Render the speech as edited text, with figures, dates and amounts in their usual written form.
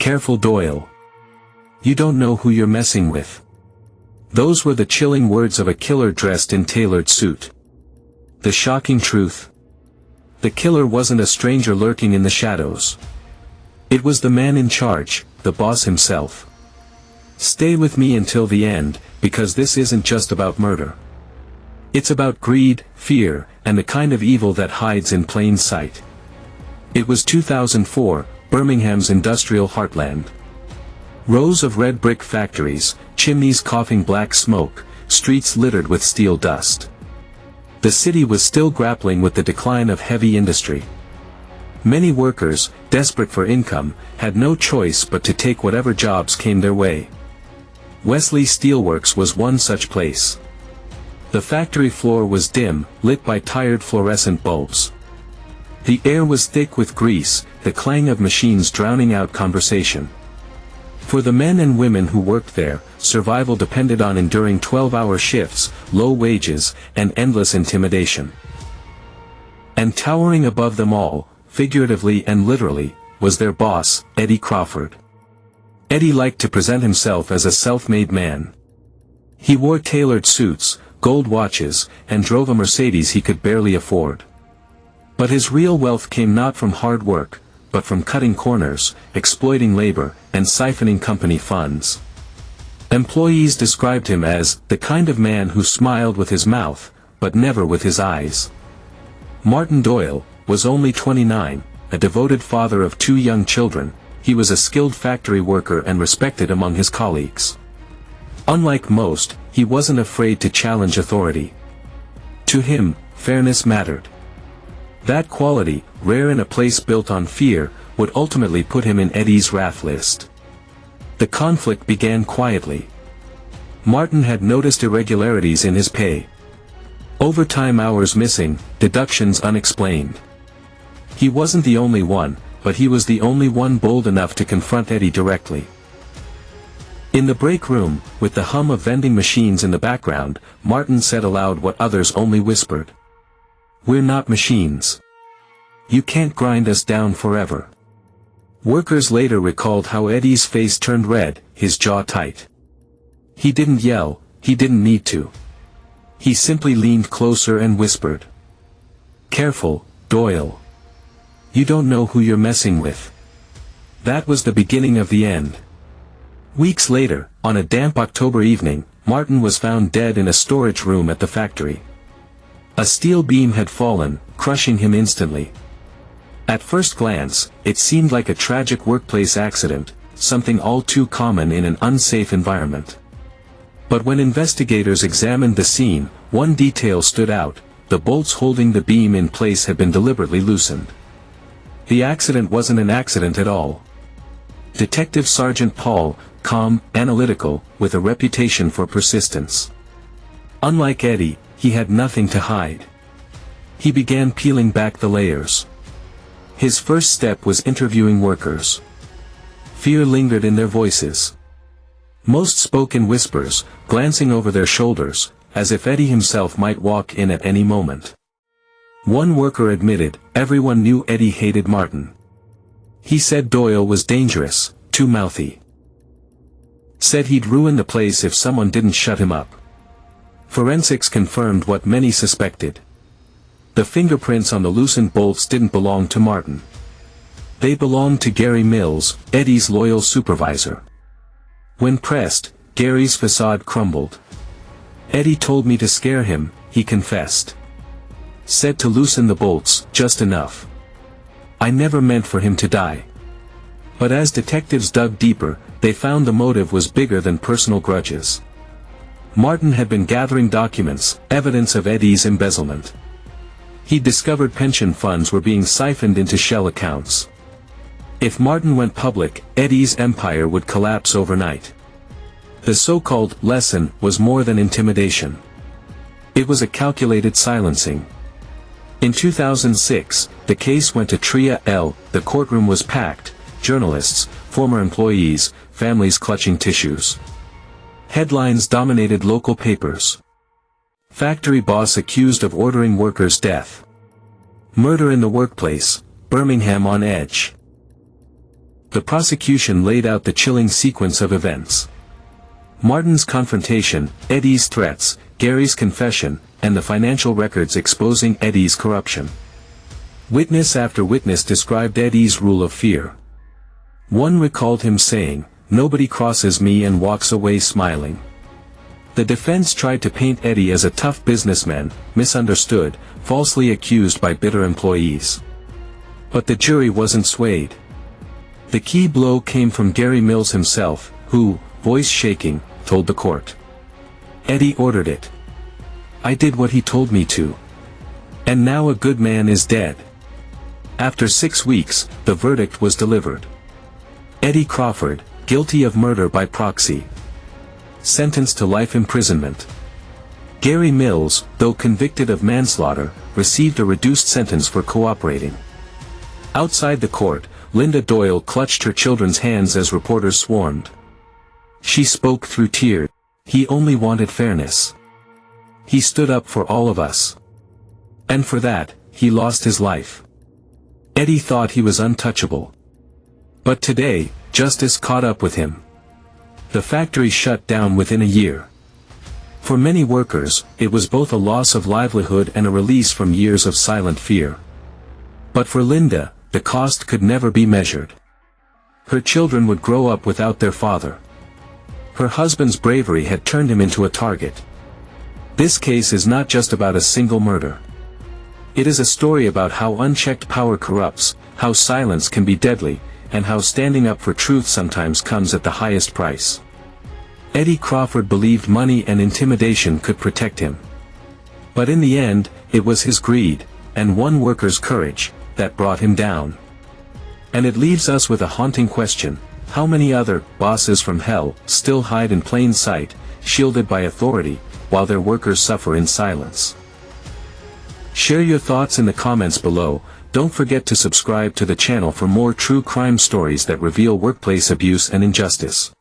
Careful, Doyle. You don't know who you're messing with. Those were the chilling words of a killer dressed in tailored suit. The shocking truth. The killer wasn't a stranger lurking in the shadows. It was the man in charge, the boss himself. Stay with me until the end, because this isn't just about murder. It's about greed, fear, and the kind of evil that hides in plain sight. It was 2004, Birmingham's industrial heartland. Rows of red brick factories, chimneys coughing black smoke, streets littered with steel dust. The city was still grappling with the decline of heavy industry. Many workers, desperate for income, had no choice but to take whatever jobs came their way. Wesley Steelworks was one such place. The factory floor was dim, lit by tired fluorescent bulbs. The air was thick with grease, the clang of machines drowning out conversation. For the men and women who worked there, survival depended on enduring 12-hour shifts, low wages, and endless intimidation. And towering above them all, figuratively and literally, was their boss, Eddie Crawford. Eddie liked to present himself as a self-made man. He wore tailored suits, gold watches, and drove a Mercedes he could barely afford. But his real wealth came not from hard work, but from cutting corners, exploiting labor, and siphoning company funds. Employees described him as the kind of man who smiled with his mouth, but never with his eyes. Martin Doyle was only 29, a devoted father of 2 young children. He was a skilled factory worker and respected among his colleagues. Unlike most, he wasn't afraid to challenge authority. To him, fairness mattered. That quality, rare in a place built on fear, would ultimately put him in Eddie's wrath list. The conflict began quietly. Martin had noticed irregularities in his pay. Overtime hours missing, deductions unexplained. He wasn't the only one, but he was the only one bold enough to confront Eddie directly. In the break room, with the hum of vending machines in the background, Martin said aloud what others only whispered. "We're not machines. You can't grind us down forever." Workers later recalled how Eddie's face turned red, his jaw tight. He didn't yell, he didn't need to. He simply leaned closer and whispered. "Careful, Doyle. You don't know who you're messing with." That was the beginning of the end. Weeks later, on a damp October evening, Martin was found dead in a storage room at the factory. A steel beam had fallen, crushing him instantly. At first glance, it seemed like a tragic workplace accident, something all too common in an unsafe environment. But when investigators examined the scene, one detail stood out: the bolts holding the beam in place had been deliberately loosened. The accident wasn't an accident at all. Detective Sergeant Paul, calm, analytical, with a reputation for persistence. Unlike Eddie, he had nothing to hide. He began peeling back the layers. His first step was interviewing workers. Fear lingered in their voices. Most spoke in whispers, glancing over their shoulders, as if Eddie himself might walk in at any moment. One worker admitted, everyone knew Eddie hated Martin. He said Doyle was dangerous, too mouthy. Said he'd ruin the place if someone didn't shut him up. Forensics confirmed what many suspected. The fingerprints on the loosened bolts didn't belong to Martin. They belonged to Gary Mills, Eddie's loyal supervisor. When pressed, Gary's facade crumbled. "Eddie told me to scare him," he confessed. "Said to loosen the bolts, just enough. I never meant for him to die." But as detectives dug deeper, they found the motive was bigger than personal grudges. Martin had been gathering documents, evidence of Eddie's embezzlement. He discovered pension funds were being siphoned into shell accounts. If Martin went public, Eddie's empire would collapse overnight. The so-called lesson was more than intimidation. It was a calculated silencing. In 2006, the case went to Tria L. The courtroom was packed, journalists, former employees, families clutching tissues. Headlines dominated local papers. Factory boss accused of ordering workers' death. Murder in the workplace, Birmingham on edge. The prosecution laid out the chilling sequence of events. Martin's confrontation, Eddie's threats, Gary's confession, and the financial records exposing Eddie's corruption. Witness after witness described Eddie's rule of fear. One recalled him saying, "Nobody crosses me," and walks away smiling. The defense tried to paint Eddie as a tough businessman, misunderstood, falsely accused by bitter employees. But the jury wasn't swayed. The key blow came from Gary Mills himself, who, voice shaking, told the court, "Eddie ordered it. I did what he told me to. And now a good man is dead." After 6 weeks, the verdict was delivered. Eddie Crawford, guilty of murder by proxy, sentenced to life imprisonment. Gary Mills, though convicted of manslaughter, received a reduced sentence for cooperating. Outside the court, Linda Doyle clutched her children's hands as reporters swarmed. She spoke through tears. He only wanted fairness. He stood up for all of us. And for that, he lost his life. Eddie thought he was untouchable. But today, justice caught up with him. The factory shut down within a year. For many workers, it was both a loss of livelihood and a release from years of silent fear. But for Linda, the cost could never be measured. Her children would grow up without their father. Her husband's bravery had turned him into a target. This case is not just about a single murder. It is a story about how unchecked power corrupts, how silence can be deadly, and how standing up for truth sometimes comes at the highest price. Eddie Crawford believed money and intimidation could protect him. But in the end, it was his greed, and one worker's courage, that brought him down. And it leaves us with a haunting question: how many other bosses from hell still hide in plain sight, shielded by authority, while their workers suffer in silence? Share your thoughts in the comments below. Don't forget to subscribe to the channel for more true crime stories that reveal workplace abuse and injustice.